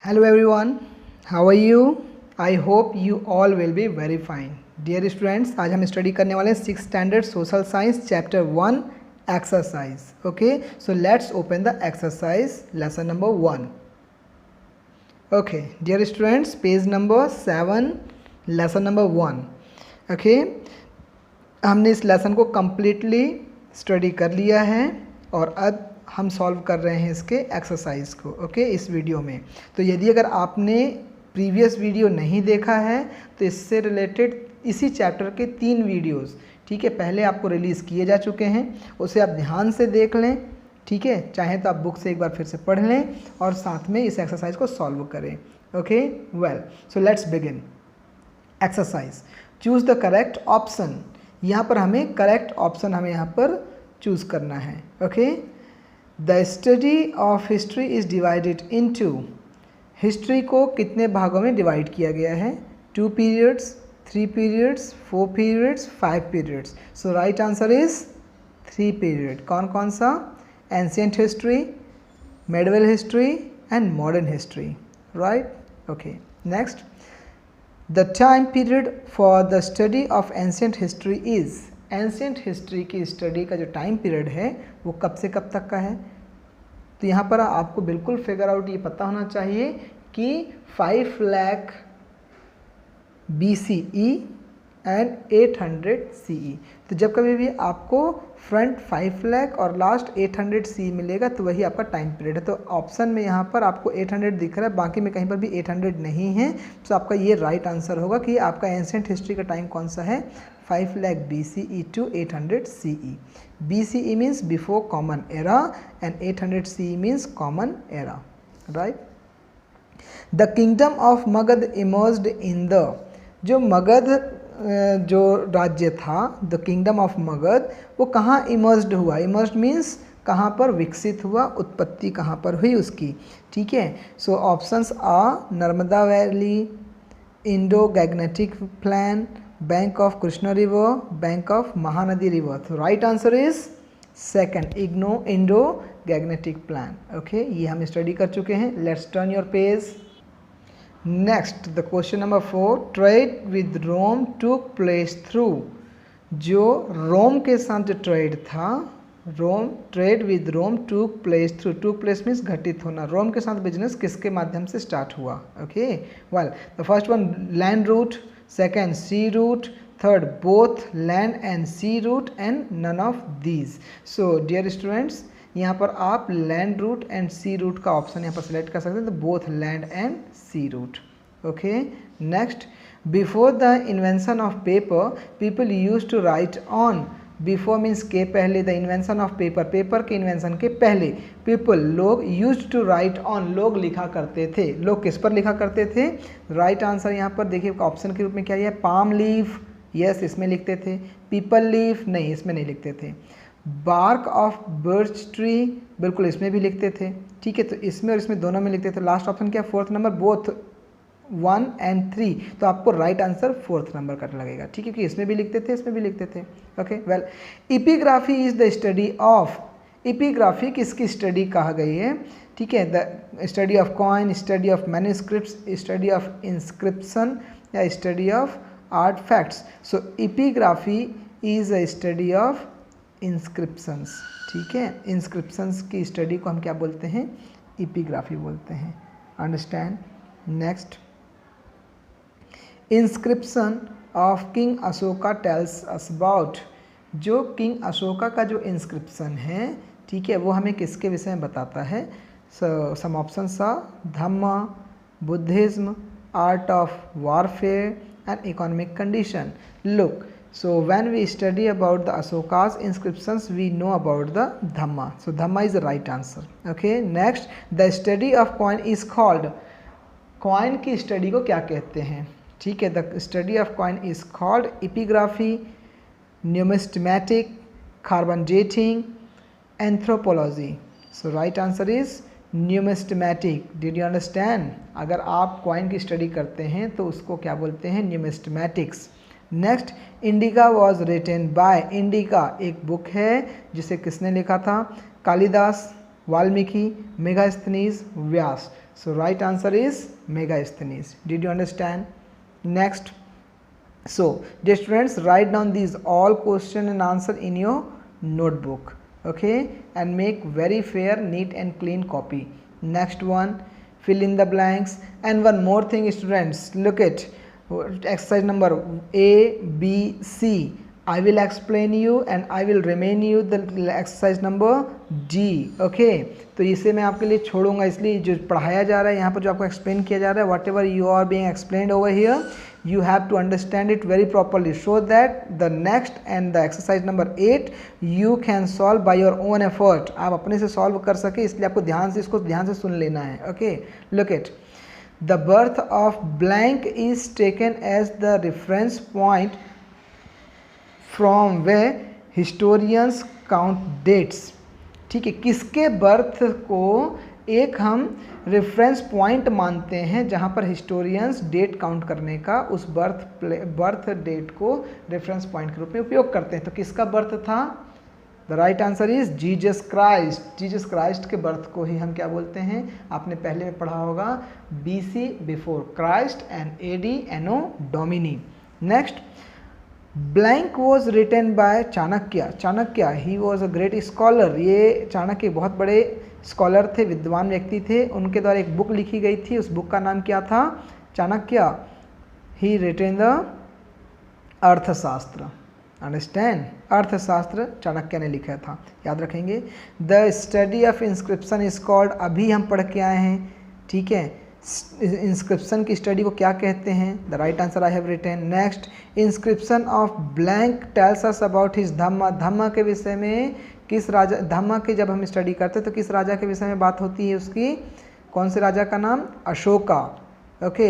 Hello everyone, how are you? I hope you all will be very fine. Dear students, आज हम study करने वाले हैं 6th standard social science chapter 1 exercise. Okay, so let's open the exercise lesson number 1. Okay dear students, page number 7 lesson number 1. Okay, हमने इस lesson को completely study कर लिया है और अब हम सॉल्व कर रहे हैं इसके एक्सरसाइज को. ओके, इस वीडियो में. तो यदि अगर आपने प्रीवियस वीडियो नहीं देखा है तो इससे रिलेटेड इसी चैप्टर के 3 वीडियोस, ठीक है, पहले आपको रिलीज़ किए जा चुके हैं. उसे आप ध्यान से देख लें, ठीक है. चाहे तो आप बुक से एक बार फिर से पढ़ लें और साथ में इस एक्सरसाइज को सॉल्व करें. Okay, well, so let's begin exercise. Choose the correct option. यहाँ पर हमें करेक्ट ऑप्शन यहाँ पर चूज़ करना है. Okay, the study of history is divided into. History को कितने भागों में डिवाइड किया गया है? 2 periods, 3 periods, 4 periods, 5 periods. So right answer is 3 period. कौन कौन सा? Ancient history, medieval history and modern history. Right. Okay, next. The time period for the study of ancient history is. Ancient history की study का जो time period है वो कब से कब तक का है? तो यहाँ पर आपको बिल्कुल फिगर आउट ये पता होना चाहिए कि 5 लाख BCE एंड 800 CE. तो जब कभी भी आपको फ्रंट 5 लाख और लास्ट 800 CE मिलेगा तो वही आपका टाइम पीरियड है. तो ऑप्शन में यहाँ पर आपको 800 दिख रहा है, बाकी में कहीं पर भी 800 नहीं है. तो आपका ये राइट आंसर होगा कि आपका एंशिएंट हिस्ट्री का टाइम कौन सा है? 5 lakh BCE to 800 CE. BCE means before common era and 800 CE means common era. Right? The kingdom of Magad emerged in the. जो मगध जो राज्य था, द किंगडम ऑफ मगध, वो कहाँ इमर्ज्ड हुआ? इमर्ज्ड मीन्स कहाँ पर विकसित हुआ, उत्पत्ति कहाँ पर हुई उसकी. ठीक है. So options are Narmada valley, Indo Gangetic plain, bank of Krishna river, bank of Mahanadi river. तो right answer is second, Indo Gangetic plain. Okay, ये हम स्टडी कर चुके हैं. Let's turn your page. Next, the question number 4. Trade with Rome took place through. जो रोम के साथ जो ट्रेड था, trade with Rome took place through. Took place means घटित होना. रोम के साथ बिजनेस किसके माध्यम से स्टार्ट हुआ? Okay, well, the first one land route, second sea route, third both land and sea route and none of these. So dear students, यहाँ पर आप land route and sea route का ऑप्शन यहाँ पर सिलेक्ट कर सकते हैं. तो both land and sea route. Okay, next. Before the invention of paper people use to write on. Before means के पहले, the invention of paper, paper के इन्वेंशन के पहले, पीपल लोग यूज टू राइट ऑन, लोग लिखा करते थे. लोग किस पर लिखा करते थे? राइट आंसर यहाँ पर देखिए ऑप्शन के रूप में क्या है? पाम लीफ, यस, इसमें लिखते थे. पीपल लीफ, नहीं, इसमें नहीं लिखते थे. बार्क ऑफ बर्च ट्री, बिल्कुल इसमें भी लिखते थे. ठीक है, तो इसमें और इसमें दोनों में लिखते थे. लास्ट ऑप्शन क्या? 4th number, both 1 and 3. तो आपको राइट आंसर 4th नंबर का लगेगा. ठीक है, कि इसमें भी लिखते थे, इसमें भी लिखते थे. Okay, well, epigraphy is the study of. Epigraphy किसकी स्टडी कहा गई है? ठीक है, the study of coin, study of manuscripts, study of inscription या study of artefacts. So epigraphy is a study of inscriptions. ठीक है, इंस्क्रिप्शंस की स्टडी को हम क्या बोलते हैं? इपिग्राफी बोलते हैं. Understand. Next, inscription of king Ashoka tales us about. जो किंग अशोका का जो इंस्क्रिप्शन है, ठीक है, वो हमें किसके विषय में बताता है? Some options are Dhamma, Buddhism, art of warfare and economic condition. Look, so when we study about the Ashoka's inscriptions we know about the Dhamma. So Dhamma is the right answer. Okay, next, the study of coin is called. Coin की study को क्या कहते हैं? ठीक है, the study of coin is called epigraphy, numismatic, carbon dating, anthropology. So right answer is numismatic. Did you understand? अगर आप coin की study करते हैं तो उसको क्या बोलते हैं? numismatics. Next, Indica was written by. Indica एक बुक है जिसे किसने लिखा था? कालिदास, वाल्मीकि, मेगास्थनीज, व्यास. So right answer is Megasthenes. Did you understand? Next. So dear students, write down these all question and answer in your notebook, okay, and make very fair, neat and clean copy. Next one, fill in the blanks. And one more thing students, look at exercise number A, B, C. I will explain you and I will remain you the exercise number D, okay. तो इसे मैं आपके लिए छोड़ूंगा, इसलिए जो पढ़ाया जा रहा है यहाँ पर, जो आपको एक्सप्लेन किया जा रहा है, whatever you are being explained over here, you have to understand it very properly so that the next and the exercise number 8 you can solve by your own effort. आप अपने से solve कर सके, इसलिए आपको ध्यान से इसको ध्यान से सुन लेना है, okay. Look at the birth of blank is taken as the reference point from where historians count dates. ठीक है, किसके बर्थ को एक हम रेफरेंस पॉइंट मानते हैं जहां पर हिस्टोरियंस डेट काउंट करने का उस बर्थ डेट को रेफरेंस पॉइंट के रूप में उपयोग करते हैं. तो किसका बर्थ था? The right answer is Jesus Christ. Jesus Christ के बर्थ को ही हम क्या बोलते हैं? आपने पहले में पढ़ा होगा BC before Christ and AD anno Domini. Next, blank was written by Chanakya. Chanakya he was a great scholar. ये चाणक्य बहुत बड़े स्कॉलर थे, विद्वान व्यक्ति थे. उनके द्वारा एक बुक लिखी गई थी, उस बुक का नाम क्या था? चाणक्य. ही रिटन द अर्थशास्त्र. अंडरस्टैंड? अर्थशास्त्र चाणक्य ने लिखा था, याद रखेंगे. The study of inscription is called. अभी हम पढ़ के आए हैं, ठीक है. इंस्क्रिप्शन की स्टडी को क्या कहते हैं? The right answer I have written. Next, inscription of blank tells us about his Dhamma. Dhamma के विषय में किस राजा, धम्म की जब हम स्टडी करते हैं तो किस राजा के विषय में बात होती है उसकी? कौन से राजा का नाम? Ashoka. Okay,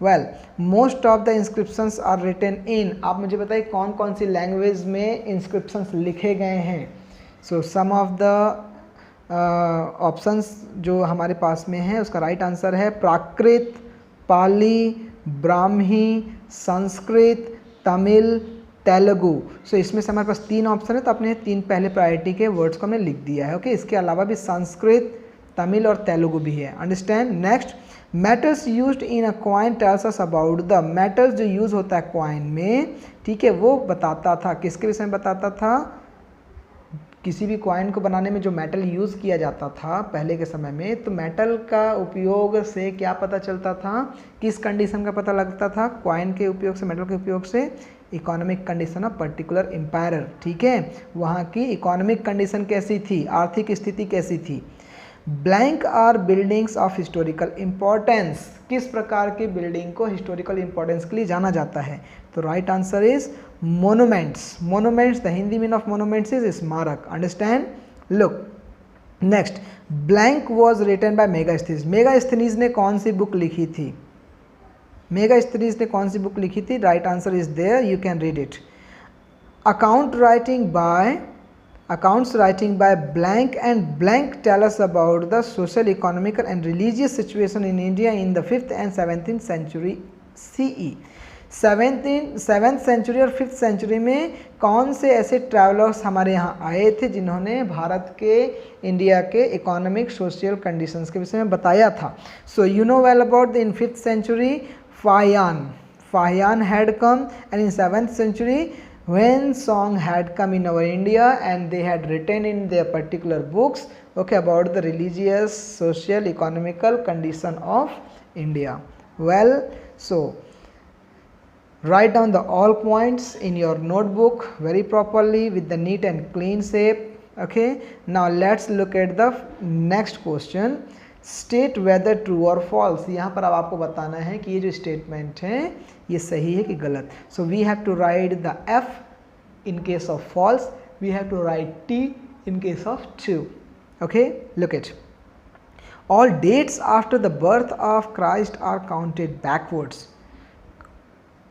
well, most of the inscriptions are written in. आप मुझे बताइए कौन कौन सी लैंग्वेज में इंस्क्रिप्शंस लिखे गए हैं? सो सम ऑफ द ऑप्शंस जो हमारे पास में है, उसका राइट आंसर है प्राकृत, पाली, ब्राह्मी, संस्कृत, तमिल, तेलुगु. सो इसमें से हमारे पास 3 ऑप्शन है, तो अपने 3 पहले प्रायोरिटी के वर्ड्स को हमने लिख दिया है, ओके. इसके अलावा भी संस्कृत, तमिल और तेलुगु भी है. Understand? Next, metals used in a coin tales us about the. Metals जो यूज होता है कॉइन में, ठीक है, वो बताता था, किसके विषय में बताता था? किसी भी कॉइन को बनाने में जो मेटल यूज़ किया जाता था पहले के समय में, तो मेटल का उपयोग से क्या पता चलता था? किस कंडीशन का पता लगता था? कॉइन के उपयोग से, मेटल के उपयोग से economic condition of particular empire. ठीक है, वहाँ की इकोनॉमिक कंडीशन कैसी थी, आर्थिक स्थिति कैसी थी. Blank are buildings of historical importance. किस प्रकार की बिल्डिंग को हिस्टोरिकल इम्पोर्टेंस के लिए जाना जाता है? तो right answer is monuments. Monuments, the Hindi mean of monuments is स्मारक. Understand? Look, next, blank was written by Megasthenes. Megasthenes ने कौन सी बुक लिखी थी? मेगास्थनीज ने कौन सी बुक लिखी थी? Right answer is there, you can read it. Accounts writing by blank and blank tell us about the social, economical and religious situation in India in the 5th and 17th century CE. 7th century और 5th century में कौन से ऐसे travellers हमारे यहाँ आए थे जिन्होंने भारत के, इंडिया के इकोनॉमिक सोशल कंडीशंस के विषय में बताया था? So you know well about in 5th century Fahian had come, and in 7th century when Song had come in our India and they had written in their particular books, okay, about the religious, social, economical condition of India. Well, so write down the all points in your notebook very properly with the neat and clean shape. Okay, now let's look at the next question. State whether true or false. यहाँ पर अब आपको बताना है कि ये जो statement है ये सही है कि गलत. So we have to write the F in case of false. We have to write T in case of true. Okay, look at. All dates after the birth of Christ are counted backwards.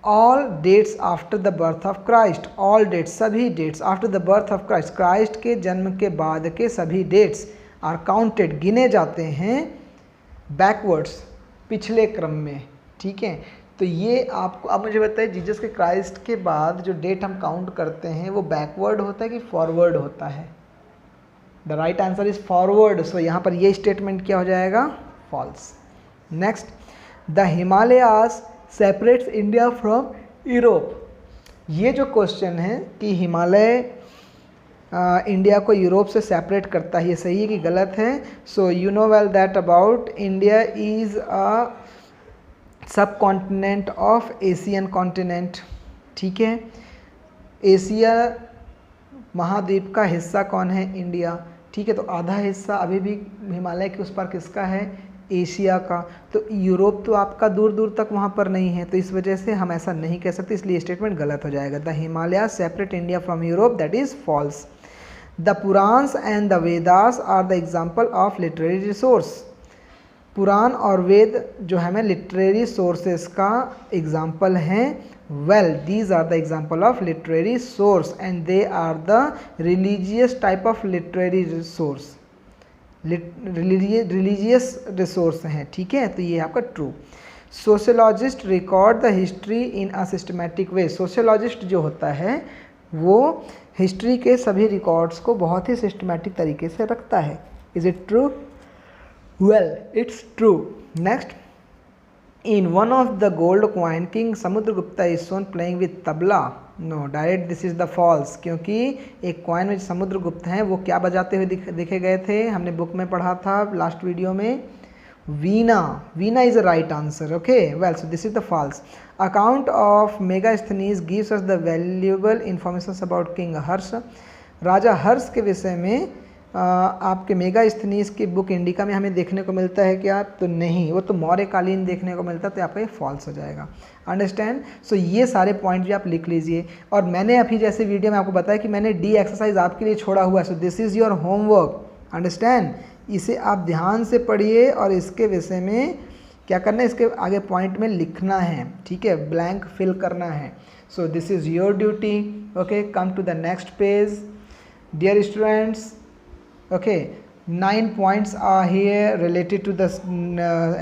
All dates after the birth of Christ. All dates, सभी dates after the birth of Christ. Christ के जन्म के बाद के सभी dates are counted, गिने जाते हैं बैकवर्ड्स, पिछले क्रम में. ठीक है, तो ये आपको अब मुझे बताइए, जीसस के क्राइस्ट के बाद जो डेट हम काउंट करते हैं वो बैकवर्ड होता है कि फॉरवर्ड होता है? The right answer is forward. So यहाँ पर ये स्टेटमेंट क्या हो जाएगा? False. Next, the Himalayas separates India from Europe. ये जो क्वेश्चन है कि हिमालय इंडिया को यूरोप से सेपरेट करता है, ये सही है कि गलत है? So you know well that about India is a subcontinent of Asian continent. ठीक है, एशिया महाद्वीप का हिस्सा कौन है? इंडिया। ठीक है, तो आधा हिस्सा अभी भी हिमालय के उस पार किसका है? एशिया का। तो यूरोप तो आपका दूर दूर तक वहाँ पर नहीं है, तो इस वजह से हम ऐसा नहीं कह सकते, इसलिए स्टेटमेंट गलत हो जाएगा। The Himalaya separate India from Europe, that is false. The Puranas and the Vedas are the example of literary resource. पुराण और वेद जो हमें लिटरेरी सोर्सेस का एग्जाम्पल हैं। Well, these are the example of literary source and they are the religious type of literary resource. Religious resource हैं। ठीक है, तो ये आपका true. Sociologist record the history in a systematic way. Sociologist जो होता है वो हिस्ट्री के सभी रिकॉर्ड्स को बहुत ही सिस्टमैटिक तरीके से रखता है। Is it true? Well, it's true. Next, in one of the gold coin, King Samudragupta is shown playing with tabla. No, direct this is the false, क्योंकि एक कॉइन में समुद्रगुप्त हैं वो क्या बजाते हुए देखे गए थे? हमने बुक में पढ़ा था लास्ट वीडियो में, Veena. Veena is a right answer. Okay, well, so this is the false. Account of Megasthenes gives us the valuable information about king Harsha. राजा हर्ष के विषय में आपके मेगास्थनीज की बुक इंडिका में हमें देखने को मिलता है क्या? तो नहीं, वो तो मौर्यकालीन देखने को मिलता है, तो आपका ये फॉल्स हो जाएगा। अंडरस्टैंड? सो ये सारे पॉइंट भी आप लिख लीजिए। और मैंने अभी जैसे वीडियो में आपको बताया कि मैंने डी एक्सरसाइज आपके लिए छोड़ा हुआ है, so this is your homework. Understand? इसे आप ध्यान से पढ़िए और इसके विषय में क्या करना है, इसके आगे पॉइंट में लिखना है। ठीक है, ब्लैंक फिल करना है। So this is your duty. Okay, come to the next page. Dear students, okay, 9 points are here related to the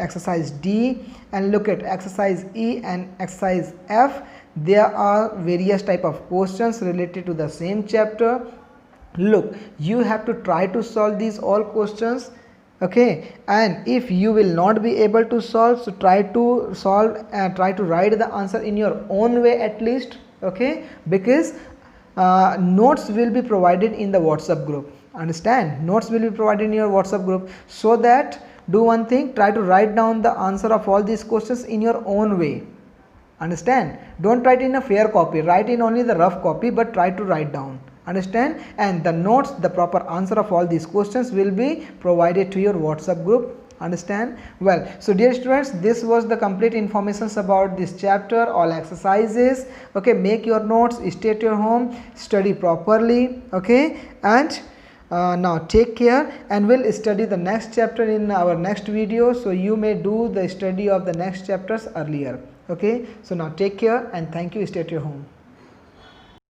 exercise D, and look at exercise E and exercise F. There are various type of questions related to the same chapter. Look, you have to try to solve these all questions. Okay, and if you will not be able to solve, so try to solve and try to write the answer in your own way at least. Okay, because notes will be provided in the WhatsApp group. Understand? Notes will be provided in your WhatsApp group, so that do one thing, try to write down the answer of all these questions in your own way. Understand? Don't write in a fair copy, write in only the rough copy, but try to write down. Understand? And the notes, the proper answer of all these questions will be provided to your WhatsApp group. Understand? Well, so dear students, this was the complete informations about this chapter, all exercises. Okay, make your notes, stay at your home, study properly. Okay, and now take care, and we'll study the next chapter in our next video, so you may do the study of the next chapters earlier. Okay, so now take care and thank you. Stay at your home.